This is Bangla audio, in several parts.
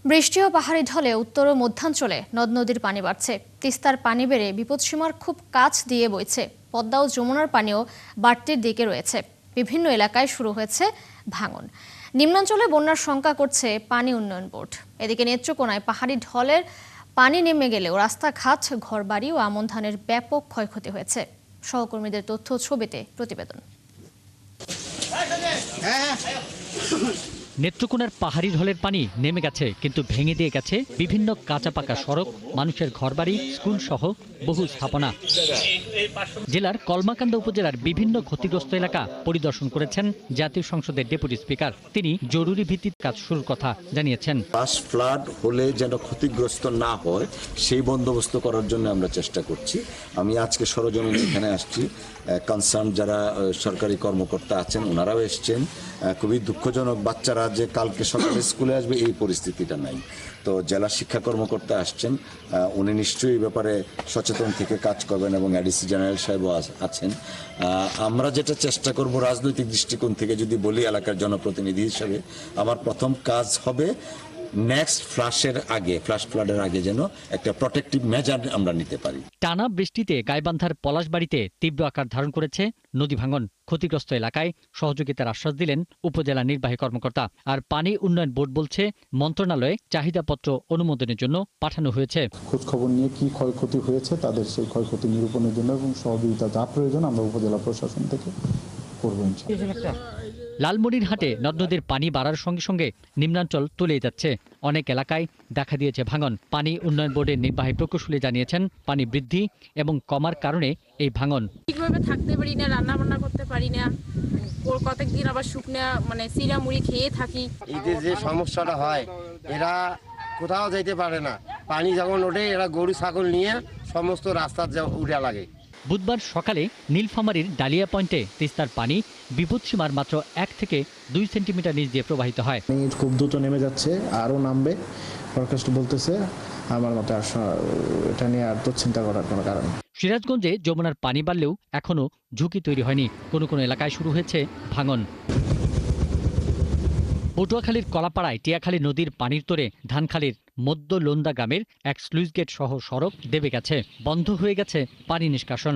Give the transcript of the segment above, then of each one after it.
বৃষ্টি ও পাহাড়ি ঢলে উত্তর ও মধ্যাঞ্চলে নদ নদীর পানি বাড়ছে। তিস্তার পানি বেড়ে বিপদসীমার খুব কাছ দিয়ে বইছে। পদ্মা ও যমুনার পানিও বাড়তির দিকে রয়েছে। বিভিন্ন এলাকায় শুরু হয়েছে ভাঙন। নিম্নাঞ্চলে বন্যার শঙ্কা করছে পানি উন্নয়ন বোর্ড। এদিকে নেত্রকোনায় পাহাড়ি ঢলের পানি নেমে গেলেও রাস্তাঘাট, ঘরবাড়ি ও আমন ধানের ব্যাপক ক্ষয়ক্ষতি হয়েছে। সহকর্মীদের তথ্য ছবিতে প্রতিবেদন। নেত্রকোনার পাহাড়ি ঢলের পানি নেমে গেছে, কিন্তু ভেঙে দিয়ে গেছে বিভিন্ন কাঁচা পাকা সড়ক, মানুষের ঘরবাড়ি, স্কুল সহ বহু স্থাপনা। জেলার কলমাকান্দা উপজেলার বিভিন্ন ক্ষতিগ্রস্ত এলাকা পরিদর্শন করেছেন জাতীয় সংসদের ডেপুটি স্পিকার। তিনি জরুরি ভিত্তিতে কাজ শুরুর কথা জানিয়েছেন। ফ্লাশ ফ্লাড হলে যেন ক্ষতিগ্রস্ত না হয় সেই বন্দোবস্ত করার জন্য আমরা চেষ্টা করছি। আমি আজকে সরজমিনে এখানে আসছি। কনসার্ন যারা সরকারি কর্মকর্তা আছেন ওনারাও এসছেন। খুবই দুঃখজনক, বাচ্চারা যে কালকে সকালে স্কুলে আসবে এই পরিস্থিতিটা নাই। তো জেলা শিক্ষা কর্মকর্তা আসছেন, উনি নিশ্চয়ই এই ব্যাপারে সচেতন থেকে কাজ করবেন এবং এডিসি জেনারেল সাহেবও আছেন। আমরা যেটা চেষ্টা করব, রাজনৈতিক দৃষ্টিকোণ থেকে যদি বলি, এলাকার জনপ্রতিনিধি হিসাবে আমার প্রথম কাজ হবে নেক্সট ফ্লাশ ফ্লাডের আগে যেন একটা প্রটেক্টিভ মেজার আমরা নিতে পারি। টানা বৃষ্টিতে গাইবান্ধার পলাশবাড়িতে তীব্র আকার ধারণ করেছে নদী ভাঙন। ক্ষতিগ্রস্ত এলাকায় সহযোগিতার আশ্বাস দিলেন উপজেলা নির্বাহী কর্মকর্তা। আর পানি উন্নয়ন বোর্ড বলছে, মন্ত্রণালয়ে চাহিদাপত্র অনুমোদনের জন্য পাঠানো হয়েছে। খোঁজ খবর নিয়ে কি ক্ষয়ক্ষতি হয়েছে তাদের সেই ক্ষয়ক্ষতি নিরূপণের জন্য এবং সহযোগিতা যা প্রয়োজন আমরা উপজেলা প্রশাসন থেকে করব ইনশাআল্লাহ। লালমনিরহাটে নদ নদীর পানি বাড়ার সঙ্গে সঙ্গে নিম্নাঞ্চল তলিয়ে যাচ্ছে। অনেক এলাকায় দেখা দিয়েছে ভাঙন। পানি উন্নয়ন বোর্ডের নির্বাহী প্রকৌশলী জানিয়েছেন, পানি বৃদ্ধি এবং কমার কারণে এই ভাঙন। ঠিকভাবে থাকতে পারি না, রান্না বান্না করতে পারি না, কতদিন আবার শুকনা চিরা মুড়ি খেয়ে থাকি। এদের যে সমস্যাটা হয়, এরা কোথাও যেতে পারে না। পানি যখন ওঠে এরা গরু ছাগল নিয়ে সমস্ত রাস্তা উঠে লাগে। বুধবার সকালে নীলফামারীর ডালিয়া পয়েন্টে তিস্তার পানি বিপদসীমার মাত্র 1 থেকে 2 সেন্টিমিটার নিচ দিয়ে প্রবাহিত হয়। খুব দ্রুত নেমে যাচ্ছে, আরও নামবে। ফরকাস্ট বলতেছে, আমার মতে এটা নিয়ে আর তো চিন্তা করার কোনো কারণ নেই। সিরাজগঞ্জে যমুনার পানি বাড়লেও এখনও ঝুঁকি তৈরি হয়নি। কোনো কোনো এলাকায় শুরু হয়েছে ভাঙন। পটুয়াখালীর কলাপাড়ায় টিয়াখালী নদীর পানির তোরে ধানখালীর মধ্য লোন্দা গ্রামের এক স্লুইস গেট সহ সড়ক দেবে গেছে। বন্ধ হয়ে গেছে পানি নিষ্কাশন।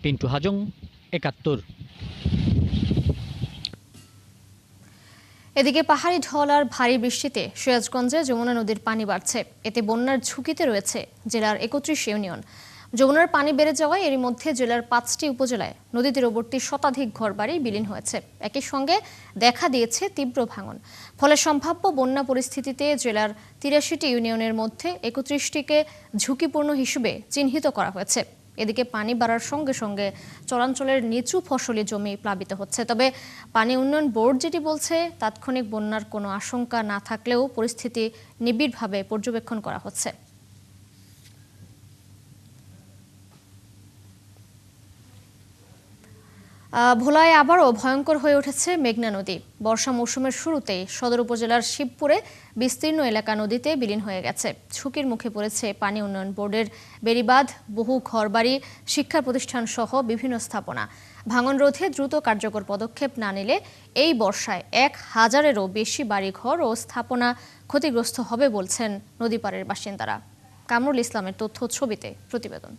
পিন্টু হাজং, ৭১। এদিকে পাহাড়ি ঢল আর ভারী বৃষ্টিতে সিরাজগঞ্জে যমুনা নদীর পানি বাড়ছে। এতে বন্যার ঝুঁকিতে রয়েছে জেলার ৩১ ইউনিয়ন। যমুনার পানি বেড়ে যাওয়ায় এরই মধ্যে জেলার 5টি উপজেলায় নদী তীরবর্তী শতাধিক ঘরবাড়ি বিলীন হয়েছে। একই সঙ্গে দেখা দিয়েছে তীব্র ভাঙন। ফলে সম্ভাব্য বন্যা পরিস্থিতিতে জেলার ৮৩টি ইউনিয়নের মধ্যে ৩১টিকে ঝুঁকিপূর্ণ হিসেবে চিহ্নিত করা হয়েছে। এদিকে পানি বাড়ার সঙ্গে সঙ্গে চরাঞ্চলের নিচু ফসলি জমি প্লাবিত হচ্ছে। তবে পানি উন্নয়ন বোর্ড যেটি বলছে, তাৎক্ষণিক বন্যার কোনো আশঙ্কা না থাকলেও পরিস্থিতি নিবিড়ভাবে পর্যবেক্ষণ করা হচ্ছে। ভোলায় আবারও ভয়ঙ্কর হয়ে উঠেছে মেঘনা নদী। বর্ষা মৌসুমের শুরুতেই সদর উপজেলার শিবপুরে বিস্তীর্ণ এলাকা নদীতে বিলীন হয়ে গেছে। ঝুঁকির মুখে পড়েছে পানি উন্নয়ন বোর্ডের বেড়িবাঁধ, বহু ঘরবাড়ি, শিক্ষা প্রতিষ্ঠান সহ বিভিন্ন স্থাপনা। ভাঙন রোধে দ্রুত কার্যকর পদক্ষেপ না নিলে এই বর্ষায় ১,০০০-এরও বেশি বাড়িঘর ও স্থাপনা ক্ষতিগ্রস্ত হবে বলছেন নদীপাড়ের বাসিন্দারা। কামরুল ইসলামের তথ্য ছবিতে প্রতিবেদন।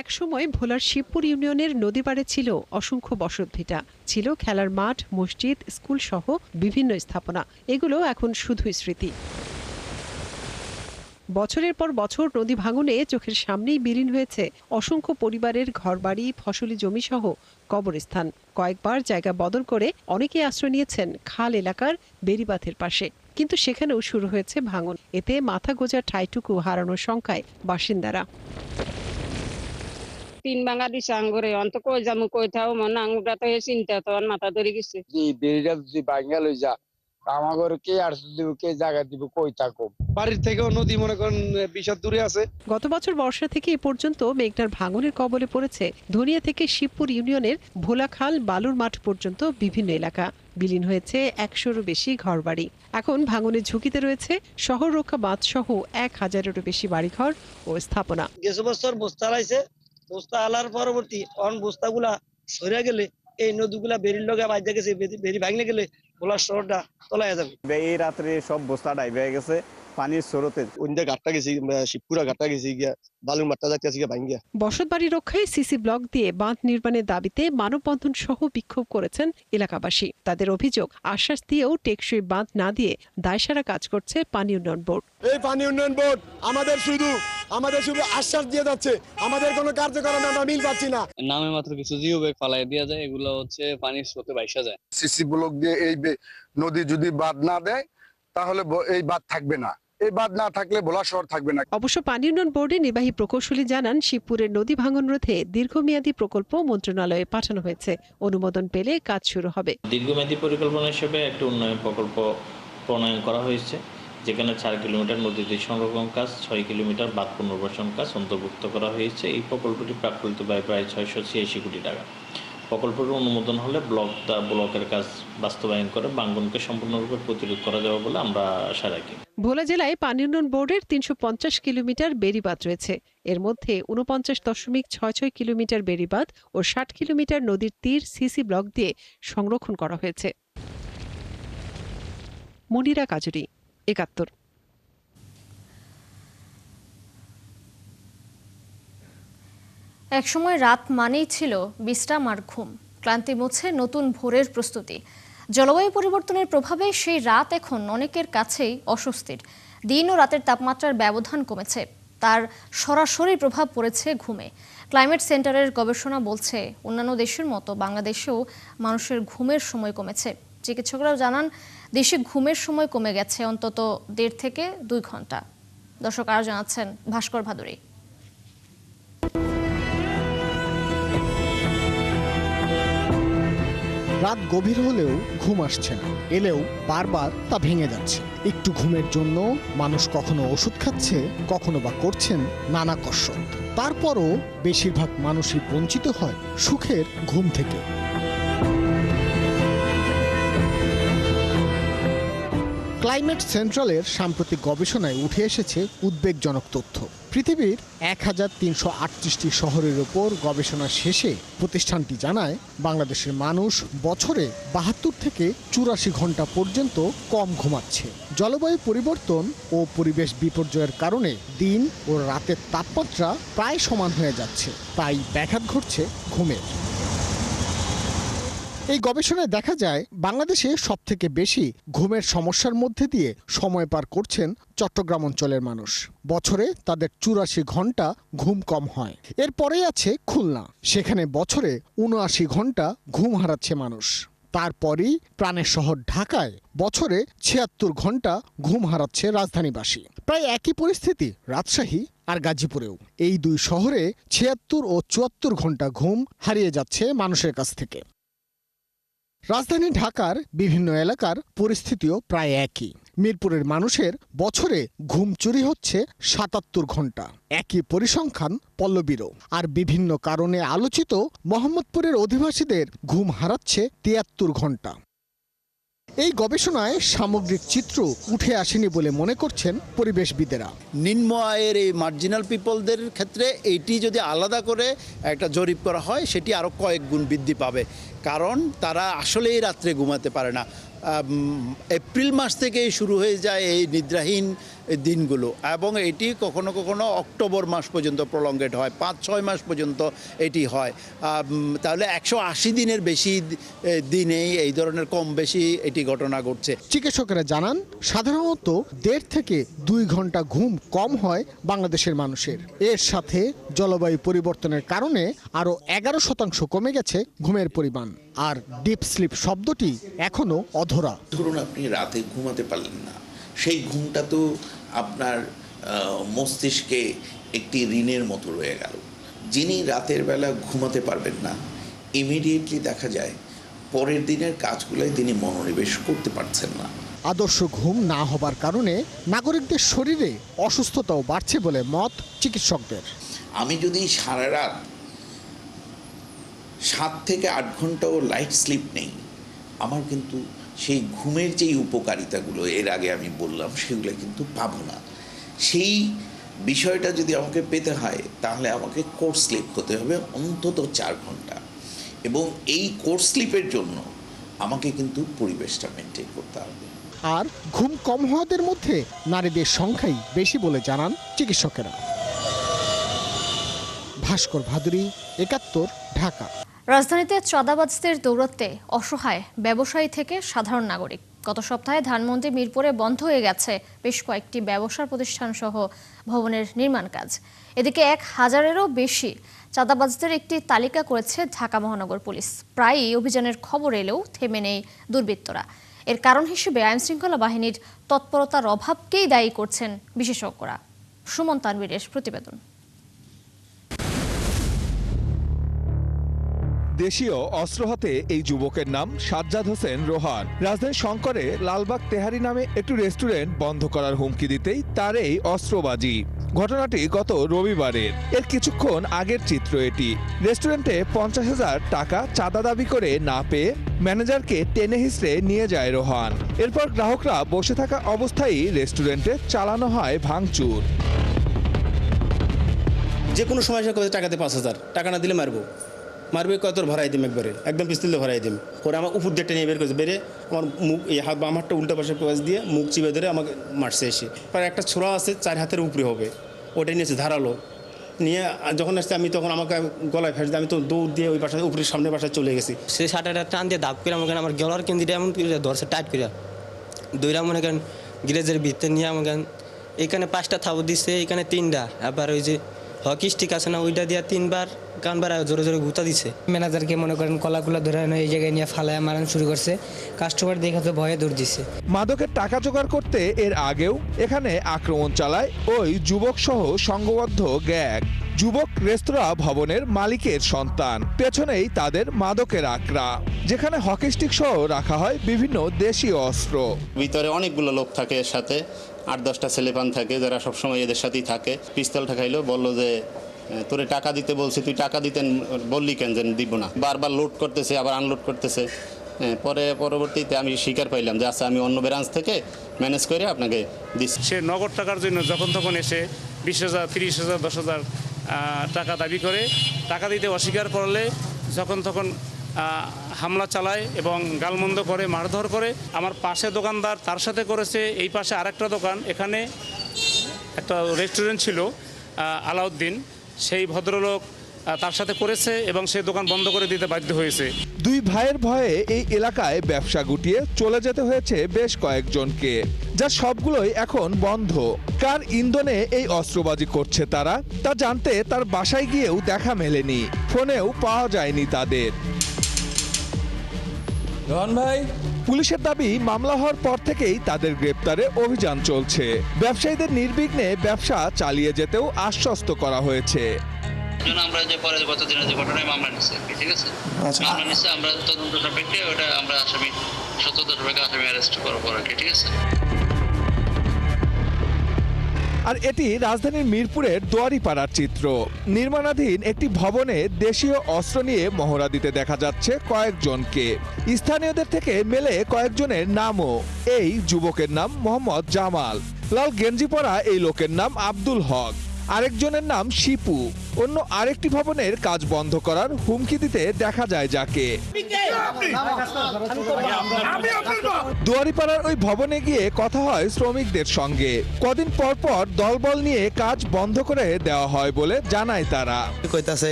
একসময় ভোলার শিবপুর ইউনিয়নের নদীপাড়ে ছিল অসংখ্য বসতভিটা, ছিল খেলার মাঠ, মসজিদ, স্কুল সহ বিভিন্ন স্থাপনা। এগুলো এখন শুধুই স্মৃতি। বছরের পর বছর নদী ভাঙনে চোখের সামনেই বিলীন হয়েছে অসংখ্য পরিবারের ঘরবাড়ি, ফসলি জমি সহ কবরস্থান। কয়েকবার জায়গা বদল করে অনেকে আশ্রয় নিয়েছেন খাল এলাকার বেড়িবাঁধের পাশে, কিন্তু সেখানেও শুরু হয়েছে ভাঙন। এতে মাথা গোঁজার ঠাঁইটুকু হারানোর শঙ্কায় বাসিন্দারা। 3 ভাঙা দিছে আঙ্গুরে, অন্ত কই যামু কইতাও মনে আঙ্গুরটা তো চিন্তা তো মাথা ধরে গেছে। বেড়িটা যদি ভাঙা লই যা, আমাগর কে আর দিব, কে জায়গা দিব, কই থাকো। বাড়ির থেকেও নদী মনে করেন 20 দূরে আছে। গত বছর বর্ষা থেকে এ পর্যন্ত মেঘনার ভাঙনের কবলে পড়েছে ধনিয়া থেকে শিবপুর ইউনিয়নের ভোলাখাল, বালুর মাঠ পর্যন্ত বিভিন্ন এলাকা। বিলীন হয়েছে 100-এরও বেশি ঘরবাড়ি। এখন ভাঙনের ঝুঁকিতে রয়েছে শহর রক্ষা বাঁধ সহ 1000-এরও বেশি বাড়িঘর ও স্থাপনা। গেছে বছর বস্তা লাইছে, বস্তা আলার পরবর্তী অন বস্তাগুলা সরে গেলে এই নদীগুলা বেরির লগে বাইরে গেছে, বেরি ভাঙলে গেলে ভোলার শহরটা তলায় যাবে। এই রাত্রে সব বস্তা ডাইবে গেছে পানির স্রোতে। ওইটা ঘাটটা গেছি, শিবপুরা ঘাটটা গেছি গিয়া, বালুর মাঠটা যাইতেছি গিয়া ভাঙ্গিয়া। বসতবাড়ি রক্ষায় সিসি ব্লক দিয়ে বাঁধ নির্মাণের দাবিতে মানববন্ধন সহ বিক্ষোভ করেছেন এলাকাবাসী। তাদের অভিযোগ, আশ্বাস দিয়েও টেকসই বাঁধ না দিয়ে দায়সারা কাজ করছে পানি উন্নয়ন বোর্ড। এই পানি উন্নয়ন বোর্ড আমাদের শুধু আশ্বাস দিয়ে যাচ্ছে, আমাদের কোনো কার্যক্রমে আমরা মিল পাচ্ছি না। নামে মাত্র কিছু জিও ব্যাগ ফালাই দেওয়া যায়, এগুলো হচ্ছে পানির স্রোতে ভাইসা যায়। সিসি ব্লক দিয়ে এই নদী যদি বাঁধ না দেয় তাহলে এই বাঁধ থাকবে না, এই বাঁধ না থাকলে ভোলা শহর থাকবে না। অবশ্য পানি উন্নয়ন বোর্ডের নির্বাহী প্রকৌশলী জানান, শিবপুরের নদী ভাঙন রোধে দীর্ঘমেয়াদী প্রকল্প মন্ত্রণালয়ে পাঠানো হয়েছে। অনুমোদন পেলে কাজ শুরু হবে। দীর্ঘমেয়াদী পরিকল্পনা হিসেবে একটা উন্নয়ন প্রকল্প প্রণয়ন করা হয়েছে, যেখানে 4 কিলোমিটার নদীতে সংরক্ষণ কাজ, 6 কিলোমিটার বাঁধ পুনর্বাসন কাজ অন্তর্ভুক্ত করা হয়েছে। এই প্রকল্পটি প্রাকৃত ব্যয় প্রায় 686 কোটি টাকা। প্রকল্পের অনুমোদন হলে ব্লকের কাজ বাস্তবায়ন করে ভাঙনকে সম্পূর্ণরূপে প্রতিরোধ করা যাবে বলে আমরা আশা রাখি। ভোলা জেলায় পানি উন্নয়ন বোর্ডের 350 কিলোমিটার বেড়িবাঁধ রয়েছে। এর মধ্যে 49.66 কিলোমিটার বেড়িবাঁধ ও 60 কিলোমিটার নদীর তীর সিসি ব্লক দিয়ে সংরক্ষণ করা হয়েছে। মনিরা কাজুরি, 71। একসময় রাত মানেই ছিল বিশ্রাম আর ঘুম, ক্লান্তি মুছে নতুন ভোরের প্রস্তুতি। জলবায়ু পরিবর্তনের প্রভাবে সেই রাত এখন অনেকের কাছেই অস্বস্তির। দিন ও রাতের তাপমাত্রার ব্যবধান কমেছে, তার সরাসরি প্রভাব পড়েছে ঘুমে। ক্লাইমেট সেন্টারের গবেষণা বলছে, অন্যান্য দেশের মতো বাংলাদেশেও মানুষের ঘুমের সময় কমেছে। চিকিৎসকরাও জানান, দেশে ঘুমের সময় কমে গেছে অন্তত 1.5 থেকে 2 ঘন্টা। দর্শক আরও জানাচ্ছেন ভাস্কর ভাদুরী। রাত গভীর হলেও ঘুম আসছে না, এলেও বারবার তা ভেঙে যাচ্ছে। একটু ঘুমের জন্য মানুষ কখনো ওষুধ খাচ্ছে, কখনো বা করছেন নানা কসরত। তারপরও বেশিরভাগ মানুষই বঞ্চিত হয় সুখের ঘুম থেকে। ক্লাইমেট সেন্ট্রালের সাম্প্রতিক গবেষণায় উঠে এসেছে উদ্বেগজনক তথ্য। পৃথিবীর 1338টি শহরের ওপর গবেষণা শেষে প্রতিষ্ঠানটি জানায়, বাংলাদেশের মানুষ বছরে 72 থেকে 84 ঘন্টা পর্যন্ত কম ঘুমাচ্ছে। জলবায়ু পরিবর্তন ও পরিবেশ বিপর্যয়ের কারণে দিন ও রাতের তাপমাত্রা প্রায় সমান হয়ে যাচ্ছে, তাই ব্যাঘাত ঘটছে ঘুমের। এই গবেষণায় দেখা যায়, বাংলাদেশে সবথেকে বেশি ঘুমের সমস্যার মধ্যে দিয়ে সময় পার করছেন চট্টগ্রাম অঞ্চলের মানুষ। বছরে তাদের 84 ঘন্টা ঘুম কম হয়। এরপরেই আছে খুলনা, সেখানে বছরে 79 ঘন্টা ঘুম হারাচ্ছে মানুষ। তারপরই প্রাণের শহর ঢাকায় বছরে 76 ঘন্টা ঘুম হারাচ্ছে রাজধানীবাসী। প্রায় একই পরিস্থিতি রাজশাহী আর গাজীপুরেও। এই দুই শহরে 76 ও 74 ঘন্টা ঘুম হারিয়ে যাচ্ছে মানুষের কাছ থেকে। রাজধানী ঢাকার বিভিন্ন এলাকার পরিস্থিতিও প্রায় একই। মিরপুরের মানুষের বছরে ঘুম চুরি হচ্ছে 77 ঘন্টা, একই পরিসংখ্যান পল্লবীরও। আর বিভিন্ন কারণে আলোচিত মোহাম্মদপুরের অধিবাসীদের ঘুম হারাচ্ছে 73 ঘন্টা। এই গবেষণায় সামগ্রিক চিত্র উঠে আসেনি বলে মনে করছেন পরিবেশবিদেরা। নিম্ন আয়ের এই মার্জিনাল পিপলদের ক্ষেত্রে এইটি যদি আলাদা করে একটা জরিপ করা হয়, সেটি আরও কয়েক গুণ বৃদ্ধি পাবে, কারণ তারা আসলেই রাত্রে ঘুমাতে পারে না। এপ্রিল মাস থেকে শুরু হয়ে যায় এই নিদ্রাহীন দিনগুলো, এবং এটি কখনো কখনো অক্টোবর মাস পর্যন্ত প্রলঙ্গেড হয়, 5-6 মাস পর্যন্ত এটি হয়। তাহলে 180 দিনের বেশি দিনেই এই ধরনের কম বেশি এটি ঘটনা ঘটছে। চিকিৎসকেরা জানান, সাধারণত 1.5 থেকে 2 ঘন্টা ঘুম কম হয় বাংলাদেশের মানুষের। এর সাথে জলবায়ু পরিবর্তনের কারণে আরও 11% কমে গেছে ঘুমের পরিমাণ। আর ডিপ স্লিপ শব্দটি এখনো অধরা। ধরুন আপনি রাতে ঘুমাতে পারলেন না, সেই ঘুমটা তো আপনার মস্তিষ্কে একটি ঋণের মতো রয়ে গেল। যিনি রাতের বেলা ঘুমাতে পারবেন না, ইমিডিয়েটলি দেখা যায় পরের দিনের কাজগুলোয় তিনি মনোনিবেশ করতে পারছেন না। আদর্শ ঘুম না হবার কারণে নাগরিকদের শরীরে অসুস্থতাও বাড়ছে বলে মত চিকিৎসকদের। আমি যদি সারা রাত 7 থেকে 8 ঘন্টাও লাইট স্লিপ নেই, আমার কিন্তু সেই ঘুমের যেই উপকারিতাগুলো এর আগে আমি বললাম, সেগুলো কিন্তু পাবো না। সেই বিষয়টা যদি আমাকে পেতে হয়, তাহলে আমাকে কোর স্লিপ হতে হবে অন্তত 4 ঘন্টা। এবং এই কোর্স স্লিপের জন্য আমাকে কিন্তু পরিবেশটা মেনটেন করতে হবে। আর ঘুম কম হওয়াদের মধ্যে নারীদের সংখ্যাই বেশি বলে জানান চিকিৎসকেরা। ভাস্কর ভাদুরী, ৭১, ঢাকা। রাজধানীতে চাঁদাবাজদের দৌরাত্ম্যে অসহায় ব্যবসায়ী থেকে সাধারণ নাগরিক। গত সপ্তাহে ধানমন্ডি মিরপুরে বন্ধ হয়ে গেছে বেশ কয়েকটি ব্যবসার প্রতিষ্ঠান সহ ভবনের নির্মাণ কাজ। এদিকে ১,০০০-এরও বেশি চাঁদাবাজদের একটি তালিকা করেছে ঢাকা মহানগর পুলিশ। প্রায়ই অভিযানের খবর এলেও থেমে নেই দুর্বৃত্তরা। এর কারণ হিসেবে আইনশৃঙ্খলা বাহিনীর তৎপরতার অভাবকেই দায়ী করছেন বিশেষজ্ঞরা। সুমন তানভীরের প্রতিবেদন। দেশীয় অস্ত্র হাতে এই যুবকের নাম সাজ্জাদ হোসেন রোহান। রাজধানীর শঙ্করে লালবাগ তেহারি নামে একটি রেস্টুরেন্ট বন্ধ করার হুমকি দিতেই তার এই অস্ত্রবাজি। ঘটনাটি গত রবিবারের। এর কিছুক্ষণ আগের চিত্র এটি। রেস্টুরেন্টে ৫০,০০০ টাকা চাঁদা দাবি করে না পেয়ে ম্যানেজারকে টেনে হিঁচড়ে নিয়ে যায় রোহান। এরপর গ্রাহকরা বসে থাকা অবস্থায় রেস্টুরেন্টে চালানো হয় ভাঙচুর। যে কোনো সময় সে টাকাতে ৫,০০০ টাকা না দিলে মারবে কত ভরাই দিম, একদম পিস্তল দিয়ে ভরাই দিম। পরে আমার উপর দিয়ে টেনে বের করেছে, বেরে আমার মুখ এই হাত বাম হাতটা উল্টা পাশে পেঁয়াজ দিয়ে মুখ চিপে ধরে আমাকে মারছে এসে। পরে একটা ছোড়া আছে ৪ হাতের উপরে হবে, ওটাই নিয়েছে ধারালো নিয়ে। যখন আসছে আমি তখন আমাকে গলায় ফেসে আমি তো দৌড় দিয়ে ওই পাশে উপরে সামনের বাসায় চলে গেছি। সে শাটারটা টান দিয়ে দাপ করে আমাকে আমার গলার কেন্দ্রটা এমন করে ধরছে টাইট করে দইরা মনে করেন গ্যারেজের ভিতরে নিয়ে আমাকে এখানে 5টা থাবো দিচ্ছে, এখানে 3টা। আবার ওই যে হকি স্টিক আছে না, ওইটা দিয়ে 3বার কানবার জোরে জোরে গুঁতা দিছে। ম্যানেজারকে মনে করেন কলাগুলা ধরে এই জায়গায় নিয়ে ফালায় মারানো শুরু করছে। কাস্টমার দেখে তো ভয়ে দৌড় দিচ্ছে। মাদকের টাকা জোগাড় করতে এর আগেও এখানে আক্রমণ চালায় ওই যুবক সহ সংঘবদ্ধ গ্যাং। যুবক রেস্তোরাঁ ভবনের মালিকের সন্তান। পেছনেই তাদের মাদকের আকড়া, যেখানে হকি স্টিক সহ রাখা হয় বিভিন্ন দেশীয় অস্ত্র। ভিতরে অনেকগুলো লোক থাকে, এর সাথে 8-10টা ছেলেপান থাকে যারা সবসময় এদের সাথেই থাকে। পিস্তল ঠেকাইলো, বললো যে তোরে টাকা দিতে বলছি, তুই টাকা দিতে বললি কেন যে দিব না। বারবার লোড করতেছে, আবার আনলোড করতেছে। পরবর্তীতে আমি স্বীকার পাইলাম যে আচ্ছা আমি অন্য ব্রাঞ্চ থেকে ম্যানেজ করে আপনাকে দিচ্ছি। সে নগদ টাকার জন্য যখন তখন এসে 20,000, 30,000, 10,000 টাকা দাবি করে। টাকা দিতে অস্বীকার করলে যখন তখন হামলা চালায় এবং গালমন্দ করে, মারধর করে। আমার পাশে দোকানদার তার সাথে করেছে, এই পাশে আরেকটা দোকান, এখানে একটা রেস্টুরেন্ট ছিল আলাউদ্দিন, সেই ভদ্রলোক তার সাথে করেছে এবং সেই দোকান বন্ধ করে দিতে বাধ্য হয়েছে। দুই ভাইয়ের ভয়ে এই এলাকায় ব্যবসা গুটিয়ে চলে যেতে হয়েছে বেশ কয়েকজনকে, যা সবগুলোই এখন বন্ধ। কার ইন্ধনে এই অস্ত্রবাজি করছে তারা তা জানতে তার বাসায় গিয়েও দেখা মেলেনি, ফোনেও পাওয়া যায়নি তাদের। রোহন ভাই, পুলিশের দাবি মামলা হওয়ার পর থেকেই তাদের গ্রেপ্তারে অভিযান চলছে। ব্যবসায়ীদের নির্বিঘ্নে ব্যবসা চালিয়ে যেতেও আশ্বস্ত করা হয়েছে। আমরা যে পরে গত দিনে যে ঘটনায় মামলা নিচ্ছে, ঠিক আছে, মামলা নিচ্ছে, আমরা তদন্ত সাপেক্ষে ওটা আমরা আসামি 70 সাপেক্ষে আসামি অ্যারেস্ট করবো, ঠিক আছে। আর এটি রাজধানীর মিরপুরের দোয়ারিপাড়ার চিত্র। নির্মাণাধীন একটি ভবনে দেশীয় অস্ত্র নিয়ে মহড়া দিতে দেখা যাচ্ছে কয়েকজনকে। স্থানীয়দের থেকে মেলে কয়েকজনের নামও। এই যুবকের নাম মোহাম্মদ জামাল। লাল গেঞ্জি পরা এই লোকের নাম আব্দুল হক। আরেকজনের নাম শিপু। অন্য আরেকটি ভবনের কাজ বন্ধ করার হুমকি দিতে দেখা যায় যাকে। দুয়ারিপাড়ার ওই ভবনে গিয়ে কথা হয় শ্রমিকদের সঙ্গে। কদিন পর পর দলবল নিয়ে কাজ বন্ধ করে দেওয়া হয় বলে জানায় তারা। কইতাছে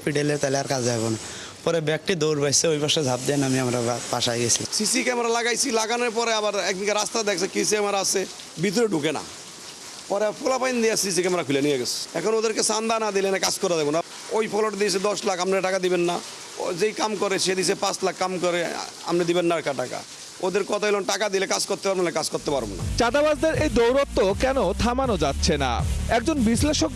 পিডেলে তাহলে আর কাজ যাবে না। পরে ব্যাগটি দৌড় পাইছে, ওই পাশে ঝাঁপ দিয়ে নামি আমরা বাসায় গেছি। সিসি ক্যামেরা লাগাইছি, লাগানোর পরে আবার একদিকে রাস্তা দেখছে কি ক্যামেরা আছে, ভিতরে ঢুকে না। পরে পোলাপাইন দিয়ে সিসি ক্যামেরা খুলে নিয়ে গেছে। এখন ওদেরকে চান্দা না দিলে না কাজ করে দেবো না। ওই ফলট দিয়েছে 10 লাখ, আপনারা টাকা দিবেন না। যেই কাম করে সে দিয়েছে 5 লাখ, কাম করে আপনি দিবেন না টাকা। ওদের কথা হলো টাকা দিলে কাজ করতে পারবো না, কাজ করতে পারবো না। চাঁদাবাজদের এই দৌরত্ব কেন থামানো যাচ্ছে না? একজন বিশ্লেষক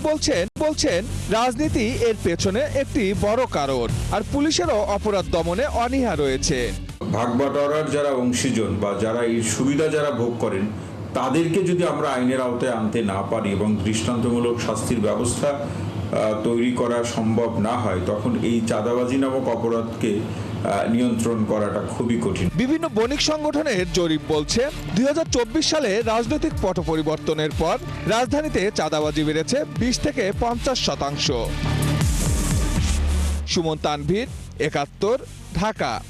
বলছেন রাজনীতি এর পেছনে একটি বড় কারণ, আর পুলিশেরও অপরাধ দমনে অনীহা রয়েছে। ভাগবাটোয়ারার যারা অংশীজন বা যারা এই সুবিধা যারা ভোগ করেন, তাদেরকে যদি আমরা আইনের আওতায় আনতে না পারি এবং দৃষ্টান্তমূলক শাস্তির ব্যবস্থা তৈরি করা সম্ভব না হয়, তখন এই চাঁদাবাজি নামক অপরাধকে নিয়ন্ত্রণ করাটা খুবই কঠিন। বিভিন্ন বণিক সংগঠনের জরিপ বলছে 2024 সালে রাজনৈতিক পট পরিবর্তনের পর রাজধানীতে চাঁদাবাজি বেড়েছে 20 থেকে 50%। সুমন তানভীর, 71 ঢাকা।